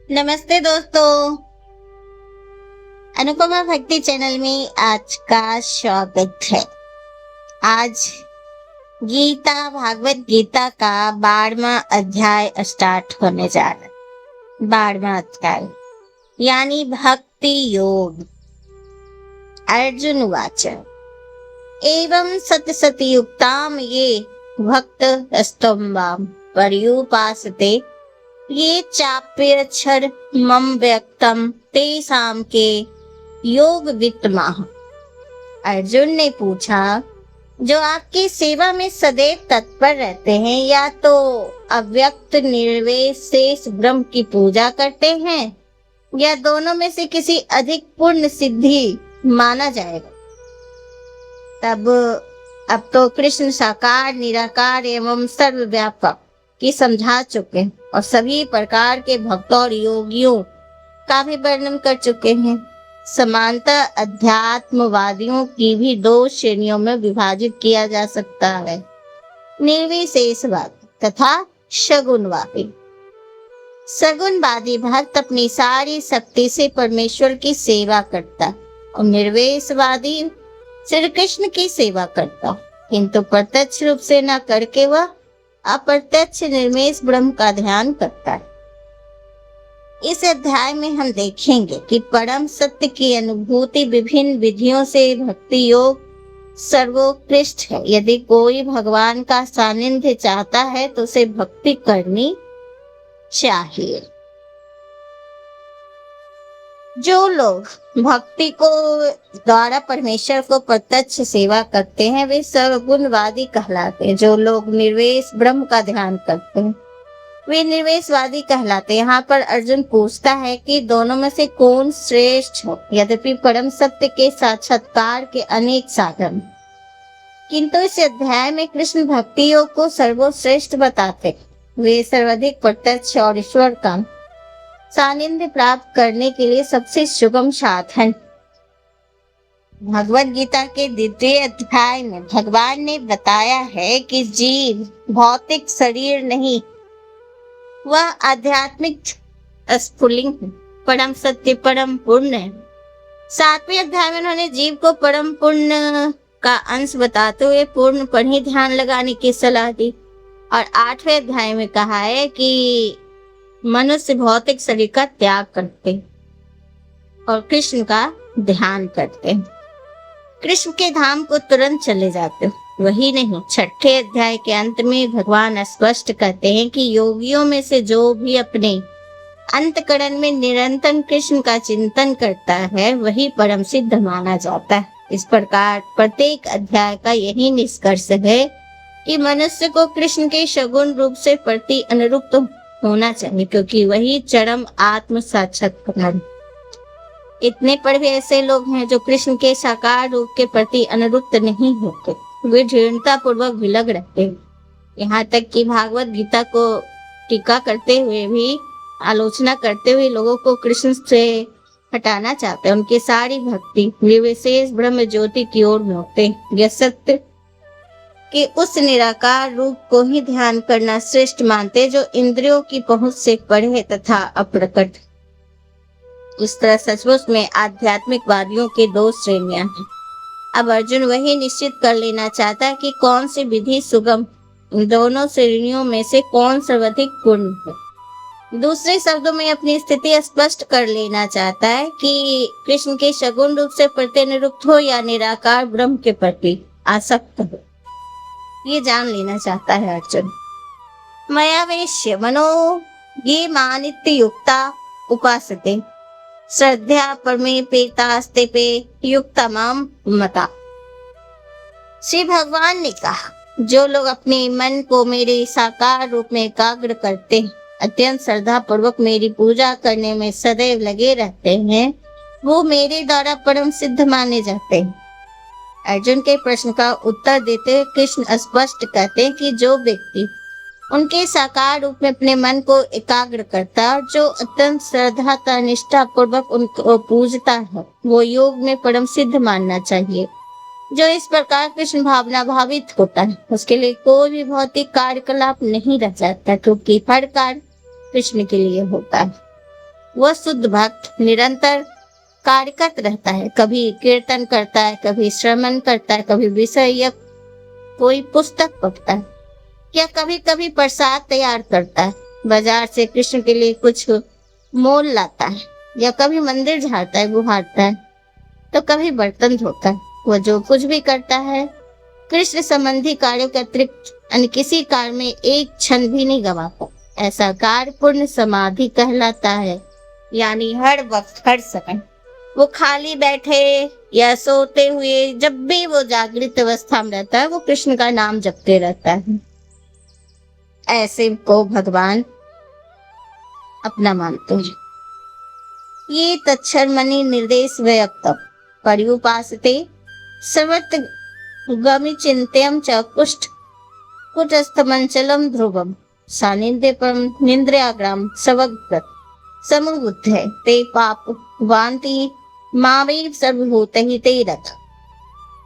नमस्ते दोस्तों, अनुपमा भक्ति चैनल में आज का स्वागत है। आज भागवत गीता का 12वां अध्याय स्टार्ट होने जा रहा है। 12वां अध्याय यानी भक्ति योग। अर्जुन उवाच एवं सतसति युक्ताम ये भक्त स्तंभाम पर्युपासते ये चाप्यक्षर मम व्यक्तम तेषाम के योग वित्तमाह। अर्जुन ने पूछा, जो आपकी सेवा में सदैव तत्पर रहते हैं या तो अव्यक्त निर्वेश शेष ब्रह्म की पूजा करते हैं या दोनों में से किसी अधिक पूर्ण सिद्धि माना जाएगा। तब अब तो कृष्ण साकार निराकार एवं सर्वव्यापक की समझा चुके हैं और सभी प्रकार के भक्तों और योगियों का भी वर्णन कर चुके हैं। समानतः अध्यात्मवादियों की भी 2 श्रेणियों में विभाजित किया जा सकता है, निर्विशेषवादी तथा सगुणवादी। सगुणवादी भक्त अपनी सारी शक्ति से परमेश्वर की सेवा करता और निर्विशेषवादी श्री कृष्ण की सेवा करता, किंतु प्रत्यक्ष रूप से न करके वह अप्रत्यक्ष निर्मेश ब्रह्म का ध्यान करता है। इस अध्याय में हम देखेंगे कि परम सत्य की अनुभूति विभिन्न विधियों से भक्ति योग सर्वोत्कृष्ट है। यदि कोई भगवान का सानिध्य चाहता है तो उसे भक्ति करनी चाहिए। जो लोग भक्ति को द्वारा परमेश्वर को प्रत्यक्ष सेवा करते हैं वे सर्वगुणवादी कहलाते हैं। जो लोग निर्वेश ब्रह्म का ध्यान करते हैं वे निर्वेशवादी कहलाते हैं। यहाँ पर अर्जुन पूछता है कि दोनों में से कौन श्रेष्ठ हो। यद्यपि परम सत्य के साक्षात्कार के अनेक साधन, किंतु इस अध्याय में कृष्ण भक्ति योग को सर्वश्रेष्ठ बताते। वे सर्वाधिक प्रत्यक्ष और ईश्वर का सानिध्य प्राप्त करने के लिए सबसे सुगम साधन। भगवत गीता के 2वें अध्याय में भगवान ने बताया है कि जीव भौतिक शरीर नहीं, वह आध्यात्मिक स्फुलिंग परम सत्य परम पूर्ण है। 7वें अध्याय में उन्होंने जीव को परम पूर्ण का अंश बताते हुए पूर्ण पर ही ध्यान लगाने की सलाह दी और 8वें अध्याय में कहा है कि मनुष्य भौतिक शरीर का त्याग करते और कृष्ण का ध्यान करते, कृष्ण के धाम को तुरंत चले जाते। वही नहीं, 6ठे अध्याय के अंत में भगवान स्पष्ट कहते हैं कि योगियों में से जो भी अपने अंतकरण में निरंतर कृष्ण का चिंतन करता है वही परम सिद्ध माना जाता है। इस प्रकार प्रत्येक अध्याय का यही निष्कर्ष है कि मनुष्य को कृष्ण के सगुण रूप से प्रति अनुरूप होना चाहिए, क्योंकि वही चरम आत्म साक्षात्कार। इतने पर भी ऐसे लोग हैं जो कृष्ण के साकार रूप के प्रति अनुरुक्त नहीं होते, वे दृढ़ता पूर्वक विलग रहते हैं। यहाँ तक कि भागवत गीता को टीका करते हुए भी आलोचना करते हुए लोगों को कृष्ण से हटाना चाहते हैं। उनकी सारी भक्ति निर्विशेष ब्रह्म ज्योति की ओर होते। यह सत्य कि उस निराकार रूप को ही ध्यान करना श्रेष्ठ मानते जो इंद्रियों की पहुंच से परे तथा अप्रकट। इस तरह सचमुच में आध्यात्मिक वादियों के 2 श्रेणियां हैं। अब अर्जुन वही निश्चित कर लेना चाहता है कि कौन सी विधि सुगम, इन दोनों श्रेणियों में से कौन सर्वाधिक पूर्ण है। दूसरे शब्दों में अपनी स्थिति स्पष्ट कर लेना चाहता है कि कृष्ण के सगुण रूप से प्रति अनुरुक्त हो या निराकार ब्रह्म के प्रति आसक्त हो, ये जान लेना चाहता है अर्जुन। मयावेश्य मनो ये मानित्य युक्ता उपासते श्रद्धा परमे पेतास्ते पे युक्ता माम मता। श्री भगवान ने कहा, जो लोग अपने मन को मेरे साकार रूप में एकाग्र करते हैं, अत्यंत श्रद्धा पूर्वक मेरी पूजा करने में सदैव लगे रहते हैं, वो मेरे द्वारा परम सिद्ध माने जाते हैं। अर्जुन के प्रश्न का उत्तर देते हुए कृष्ण स्पष्ट कहते हैं कि जो व्यक्ति उनके साकार रूप में अपने मन को एकाग्र करता है और जो अत्यंत श्रद्धा निष्ठा पूर्वक उनको पूजता है, वो योग में परम सिद्ध मानना चाहिए। जो इस प्रकार कृष्ण भावना भावित होता है उसके लिए कोई भी भौतिक कार्यकलाप नहीं रह जाता, क्योंकि हर कार्य कृष्ण के लिए होता है। वह शुद्ध भक्त निरंतर कार्यरत रहता है, कभी कीर्तन करता है, कभी श्रवण करता है, कभी विषय या कोई पुस्तक पढ़ता है, या कभी कभी प्रसाद तैयार करता है, बाजार से कृष्ण के लिए कुछ मोल लाता है, या कभी मंदिर झाड़ता है, गुहारता है, तो कभी बर्तन धोता है। वह जो कुछ भी करता है कृष्ण संबंधी कार्यों के अतिरिक्त अन्य किसी कार्य में एक क्षण भी नहीं गवाता। ऐसा कार्य पूर्ण समाधि कहलाता है, यानी हर वक्त हर समय वो खाली बैठे या सोते हुए, जब भी वो जागृत अवस्था में रहता है, वो कृष्ण का नाम जपते रहता है। ऐसे को भगवान अपना मानते हैं। ये तच्छर्मणि निर्देश व्यक्तम पर्युपासते सर्वत्र गमि चिंत्यम च कुष्ठ कुटस्थमंचलम ध्रुवम सानिध्य परम निंद्रयाग्राम सवग्रत समुद्ध ते पाप वांति मावेव सर्वभूत ही ते रथ।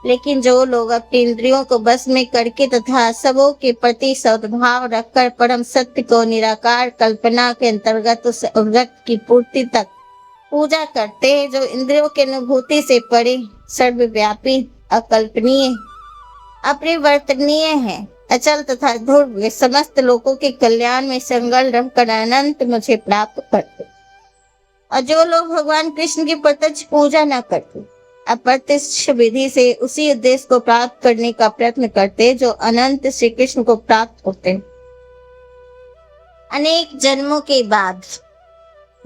लेकिन जो लोग अपनी इंद्रियों को बस में करके तथा सबों के प्रति सद्भाव रखकर परम सत्य को निराकार कल्पना के अंतर्गत उस व्रत की पूर्ति तक पूजा करते हैं, जो इंद्रियों के अनुभूति से परे सर्वव्यापी अकल्पनीय अपरिवर्तनीय है, अचल तथा ध्रुव, समस्त लोगों के कल्याण में संगल रहकर अनंत मुझे प्राप्त करते। और जो लोग भगवान कृष्ण की प्रत्यक्ष पूजा न करते, अप्रत्यक्ष विधि से उसी उद्देश्य को प्राप्त करने का प्रयत्न करते जो अनंत श्री कृष्ण को प्राप्त होते, अनेक जन्मों के बाद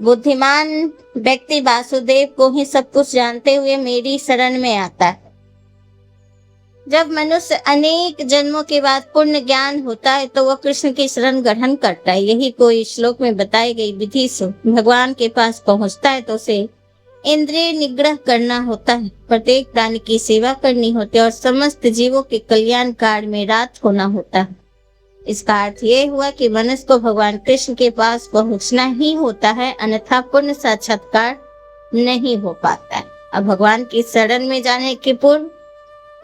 बुद्धिमान व्यक्ति वासुदेव को ही सब कुछ जानते हुए मेरी शरण में आता है। जब मनुष्य अनेक जन्मों के बाद पूर्ण ज्ञान होता है तो वह कृष्ण की शरण ग्रहण करता है। यही कोई श्लोक में बताई गई विधि से भगवान के पास पहुंचता है तो उसे इंद्रिय निग्रह करना होता है, प्रत्येक प्राणी की सेवा करनी होती है और समस्त जीवों के कल्याण कार्य में रात होना होता है। इसका अर्थ ये हुआ कि मनुष्य को भगवान कृष्ण के पास पहुंचना ही होता है, अन्यथा पूर्ण साक्षात्कार नहीं हो पाता है। अब भगवान की शरण में जाने के पूर्व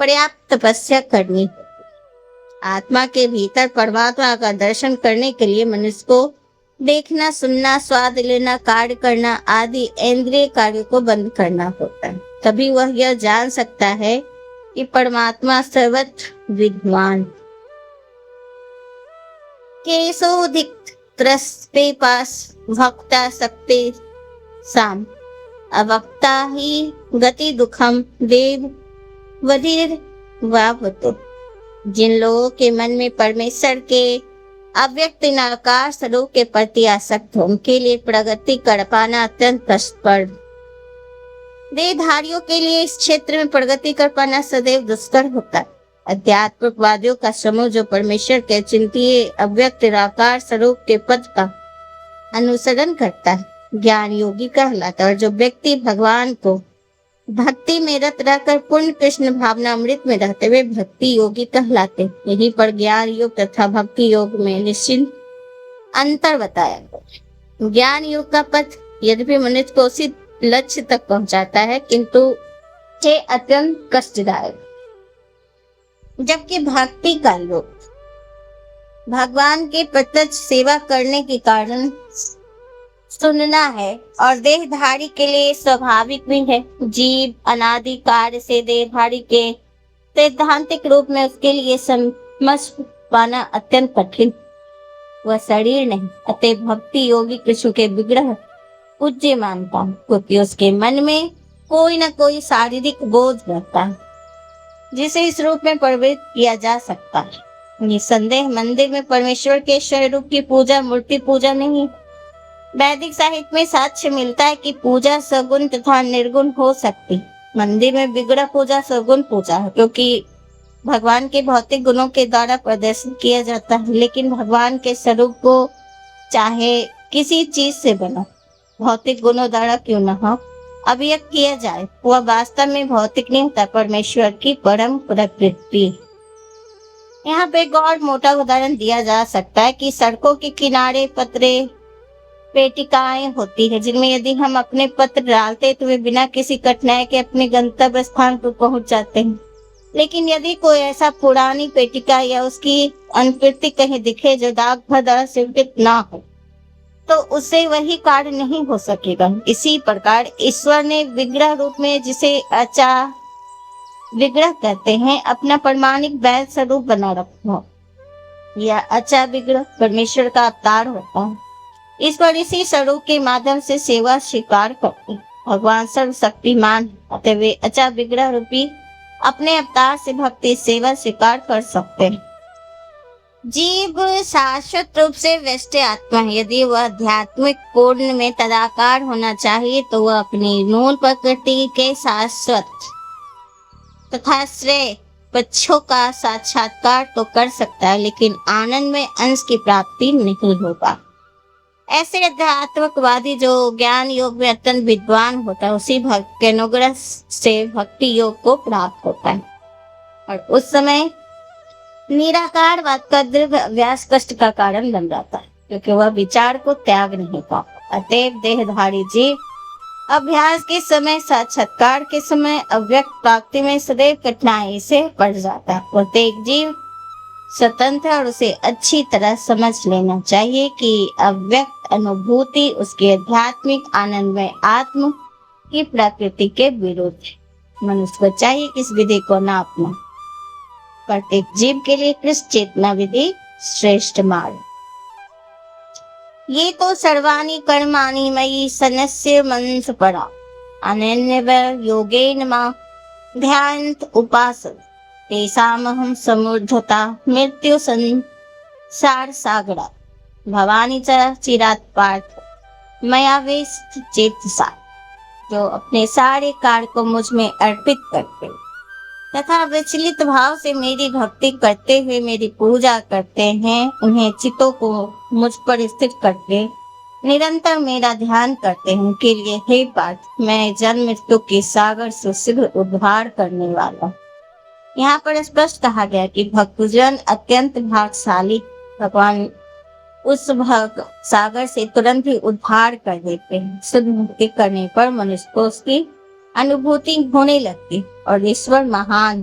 पर्याप्त तपस्या करनी होती। आत्मा के भीतर परमात्मा का दर्शन करने के लिए मनुष्य को देखना, सुनना, स्वाद लेना, कार्य करना आदि इंद्रिय कार्यों को बंद करना होता है। तभी वह यह जान सकता है कि परमात्मा सर्वत्र विद्यमान। केशोधिक त्रस्ते पास भक्ता सकते साम अवक्ता ही गति दुखम देव वधीर वावतो। जिन लोगों के मन में परमेश्वर के अव्यक्त निराकार स्वरूप के प्रति आसक्त हो, उनके लिए प्रगति कर पाना अत्यंत कष्टप्रद। देहधारियों के लिए इस क्षेत्र में प्रगति कर पाना सदैव दुष्कर होता है। अध्यात्मवादियों का समूह जो परमेश्वर के चिंतीय अव्यक्त निराकार स्वरूप के पद का अनुसरण करता है ज्ञान योगी कहलाता है। और जो व्यक्ति भगवान को भक्ति में रत रहकर पूर्ण कृष्ण भावना अमृत में रहते हुए भक्ति योगी कहलाते। यहीं पर ज्ञान योग तथा भक्ति योग में निश्चित अंतर बताया गया। ज्ञान योग का पथ यद्यपि मनुष्य को उसी लक्ष्य तक पहुंचाता है, किंतु ये अत्यंत कष्टदायक, जबकि भक्ति का योग भगवान के प्रत्यक्ष सेवा करने के कारण सुनना है और देहधारी के लिए स्वाभाविक भी है। जीव अनादि कार्य से देहधारी के सैद्धांतिक रूप में उसके लिए समझ पाना अत्यंत कठिन। वह शरीर नहीं, अतः भक्ति योगी कृष्ण के विग्रह पूज्य मानता है, क्योंकि उसके मन में कोई न कोई शारीरिक बोध रहता है जिसे इस रूप में प्रवृत्त किया जा सकता है। निसंदेह मंदिर में परमेश्वर के स्वरूप की पूजा मूर्ति पूजा नहीं। वैदिक साहित्य में साक्ष्य मिलता है कि पूजा सगुण तथा निर्गुण हो सकती। मंदिर में विग्रह पूजा सगुण पूजा है, क्योंकि भगवान के भौतिक गुणों के द्वारा प्रदर्शन किया जाता है। लेकिन भगवान के स्वरूप को चाहे किसी चीज से बना, भौतिक गुणों द्वारा क्यों न हो, अभिव्यक्त किया जाए, वह वास्तव में भौतिक नहीं होता, परमेश्वर की परम प्रकृति। यहाँ पे एक और मोटा उदाहरण दिया जा सकता है कि सड़कों के किनारे पत्रे पेटिकाएं होती है, जिनमें यदि हम अपने पत्र डालते तो वे बिना किसी कठिनाई के अपने गंतव्य स्थान पर पहुंच जाते हैं। लेकिन यदि कोई ऐसा पुरानी पेटिका या उसकी अनुकृति कहीं दिखे जो डाकघर द्वारा स्वीकृत ना हो, तो उसे वही कार्य नहीं हो सकेगा। इसी प्रकार ईश्वर ने विग्रह रूप में, जिसे अचा विग्रह कहते हैं, अपना प्रमाणिक वैध स्वरूप बना रखा। यह अचा विग्रह परमेश्वर का अवतार होता है। ईश्वर इसी स्वरूप के माध्यम से सेवा स्वीकार करते हैं। भगवान सर्वशक्तिमान, अतः वे अचा विग्रह रूपी अपने अवतार से भक्ति सेवा स्वीकार कर सकते हैं। जीव शाश्वत रूप से व्यष्टि आत्मा है। यदि वह आध्यात्मिक पूर्ण में तदाकार होना चाहिए तो वह अपनी मूल प्रकृति के शाश्वत तथा श्रेय पक्षों का साक्षात्कार तो कर सकता है, लेकिन आनंद में अंश की प्राप्ति नहीं होगा। ऐसे अध्यात्मकवादी जो ज्ञान योग में अत्यंत विद्वान होता है, उसी भक्त के अनुग्रह से भक्ति योग को प्राप्त होता है, और उस समय निराकारवाद का दृढ़ अभ्यास कष्ट का कारण बन जाता है, क्योंकि वह विचार को त्याग नहीं पाता। अतएव देहधारी जीव अभ्यास के समय, साक्षात्कार के समय अव्यक्त प्राप्ति में सदैव कठिनाई से पड़ जाता है। प्रत्येक जीव स्वतंत्र और उसे अच्छी तरह समझ लेना चाहिए कि अव्यक्त अनुभूति उसके आध्यात्मिक आनंद में आत्म की प्रकृति के विरुद्ध है। मनुष्य को चाहिए कि इस विधि को न अपना। प्रत्येक जीव के लिए कृष्ण चेतना विधि श्रेष्ठ मार्ग। ये तो सर्वाणि कर्माणि मयि सन्यस्य मनस परा अनन्य योगेन मा ध्यायन्त उपासते तेषामहं समूर्धता मृत्यु संसार सागरा भवानी च चिरात् पार्थ मया वेस्त चेतसा। जो अपने सारे कार्य को मुझ में अर्पित करते तथा विचलित भाव से मेरी भक्ति करते हुए मेरी पूजा करते हैं, उन्हें चित्तों को मुझ पर स्थित करके निरंतर मेरा ध्यान करते हैं, उनके लिए हे पार्थ, मैं जन्म मृत्यु के सागर से शीघ्र उद्धार करने वाला। यहाँ पर स्पष्ट कहा गया कि भक्तजन अत्यंत भाग्यशाली, भगवान उस भक्त सागर से तुरंत ही उद्धार कर देते हैं। शुद्ध मुक्ति करने पर मनुष्य को उसकी अनुभूति होने लगती और ईश्वर महान,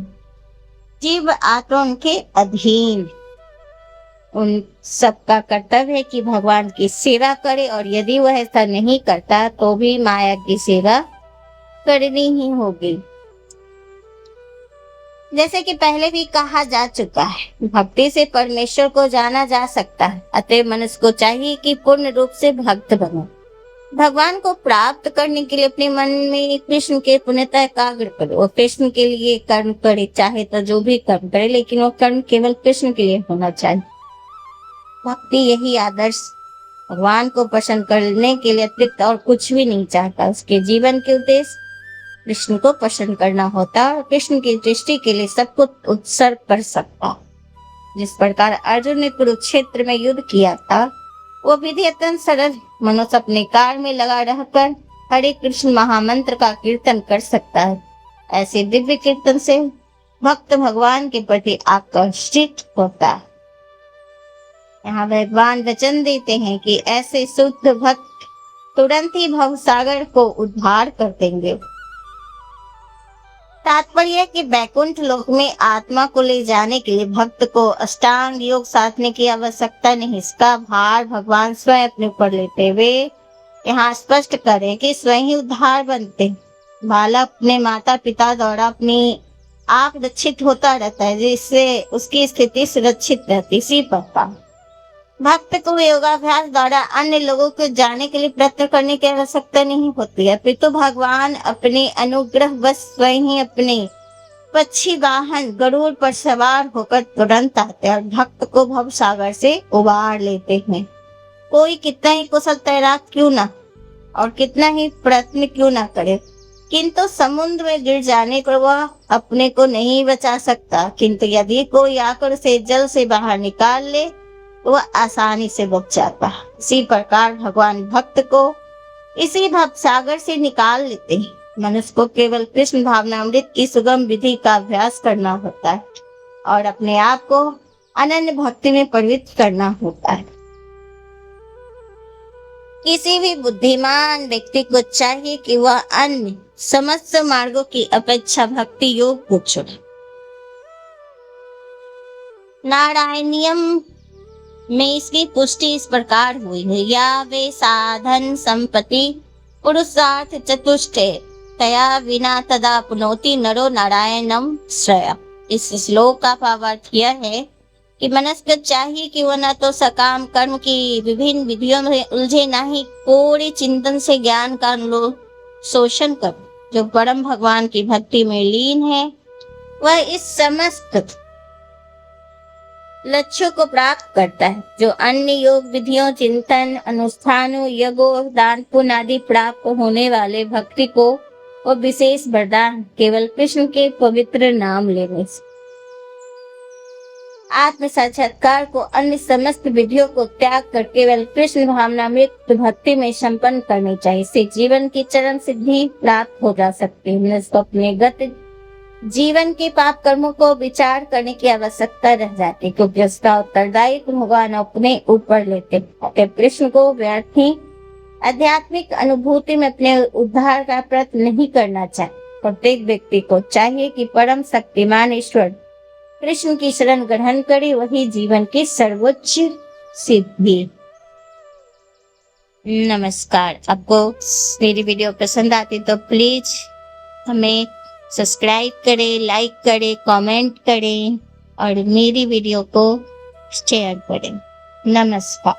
जीव आत्मा उनके अधीन। उन सबका कर्तव्य है कि भगवान की सेवा करे, और यदि वह ऐसा नहीं करता तो भी माया की सेवा करनी ही होगी। जैसे कि पहले भी कहा जा चुका है, भक्ति से परमेश्वर को जाना जा सकता है। अतः मनुष्य को चाहिए कि पूर्ण रूप से भक्त बने। भगवान को प्राप्त करने के लिए अपने मन में कृष्ण के पुण्यता एकाग्र करो और कृष्ण के लिए कर्म करे, चाहे तो जो भी कर्म करे, लेकिन वो कर्म केवल कृष्ण के लिए होना चाहिए। भक्ति यही आदर्श भगवान को प्रसन्न करने के लिए अतिरिक्त और कुछ भी नहीं चाहता। उसके जीवन के उद्देश्य कृष्ण को प्रसन्न करना होता है और कृष्ण की दृष्टि के लिए सब कुछ उत्सर्ग कर सकता। जिस प्रकार अर्जुन ने कुरुक्षेत्र में युद्ध किया था, वो विधि अत्यंत सरल। मनुष्य अपने कार्य में लगा रहकर हरे कृष्ण महामंत्र का कीर्तन कर सकता है। ऐसे दिव्य कीर्तन से भक्त भगवान के प्रति आकर्षित होता है। यहाँ भगवान वचन देते हैं कि ऐसे शुद्ध भक्त तुरंत ही भवसागर को उद्धार कर देंगे। तात्पर्य कि वैकुंठ लोक में आत्मा को ले जाने के लिए भक्त को अष्टांग योग साधने की आवश्यकता नहीं। इसका भार भगवान स्वयं अपने ऊपर लेते हुए यहाँ स्पष्ट करें कि स्वयं ही उद्धार बनते। बालक अपने माता पिता द्वारा अपनी आप रक्षित होता रहता है, जिससे उसकी स्थिति सुरक्षित रहती। इसी प्रकार भक्त को योगाभ्यास द्वारा अन्य लोगों को जाने के लिए प्रयत्न करने की आवश्यकता नहीं होती है, फिर तो भगवान अपने अनुग्रह बस स्वयं ही अपने पक्षी वाहन गरुड़ पर सवार होकर तुरंत आते हैं और भक्त को भव सागर से उबार लेते हैं। कोई कितना ही कुशल तैराक क्यों ना और कितना ही प्रयत्न क्यों ना करे, किंतु समुद्र में गिर जाने पर वह अपने को नहीं बचा सकता, किंतु यदि कोई आकर उसे जल से बाहर निकाल ले वह आसानी से बच जाता है। इसी प्रकार भगवान भक्त को इसी भव सागर से निकाल लेते हैं। मनुष्य को केवल कृष्ण भावनामृत की सुगम विधि का अभ्यास करना होता है और अपने आप को अनन्य भक्ति में प्रवृत्त करना होता है। किसी भी बुद्धिमान व्यक्ति को चाहिए कि वह अन्य समस्त मार्गों की अपेक्षा भक्ति योग को चुने। नारायणीयम में इसकी पुष्टि इस प्रकार हुई है, या वे साधन संपत्ति पुरुषार्थ चतुष्टय तया विना तदा पुनोति नरो नारायणम श्रया। इस श्लोक का भावार्थ यह है कि मनुष्य को चाहिए कि वह न तो सकाम कर्म की विभिन्न विधियों में उलझे, न ही कोरे चिंतन से ज्ञान का शोषण कर। जो परम भगवान की भक्ति में लीन है वह इस समस्त लक्ष्यों को प्राप्त करता है। जो अन्य योग विधियों, चिंतन, अनुष्ठानों, यज्ञों, दान पुण्य आदि प्राप्त होने वाले भक्ति को और विशेष वरदान केवल कृष्ण के पवित्र नाम लेने से। आत्म साक्षात्कार को अन्य समस्त विधियों को त्याग कर केवल कृष्ण भावनामृत भक्ति में संपन्न करनी चाहिए। इससे जीवन की चरम सिद्धि प्राप्त हो जा सकती है। अपने गत जीवन के पाप कर्मों को विचार करने की आवश्यकता रह जाती, क्योंकि उसका उत्तरदायित्व भगवान अपने ऊपर लेते। कृष्ण को व्यर्थ ही आध्यात्मिक अनुभूति में अपने उद्धार का प्रयत्न नहीं करना चाहिए। प्रत्येक व्यक्ति को चाहिए कि परम शक्तिमान ईश्वर कृष्ण की शरण ग्रहण करे, वही जीवन की सर्वोच्च सिद्धि। नमस्कार। आपको मेरी वीडियो पसंद आती तो प्लीज हमें सब्सक्राइब करें, लाइक करें, कमेंट करें और मेरी वीडियो को शेयर करें। नमस्कार।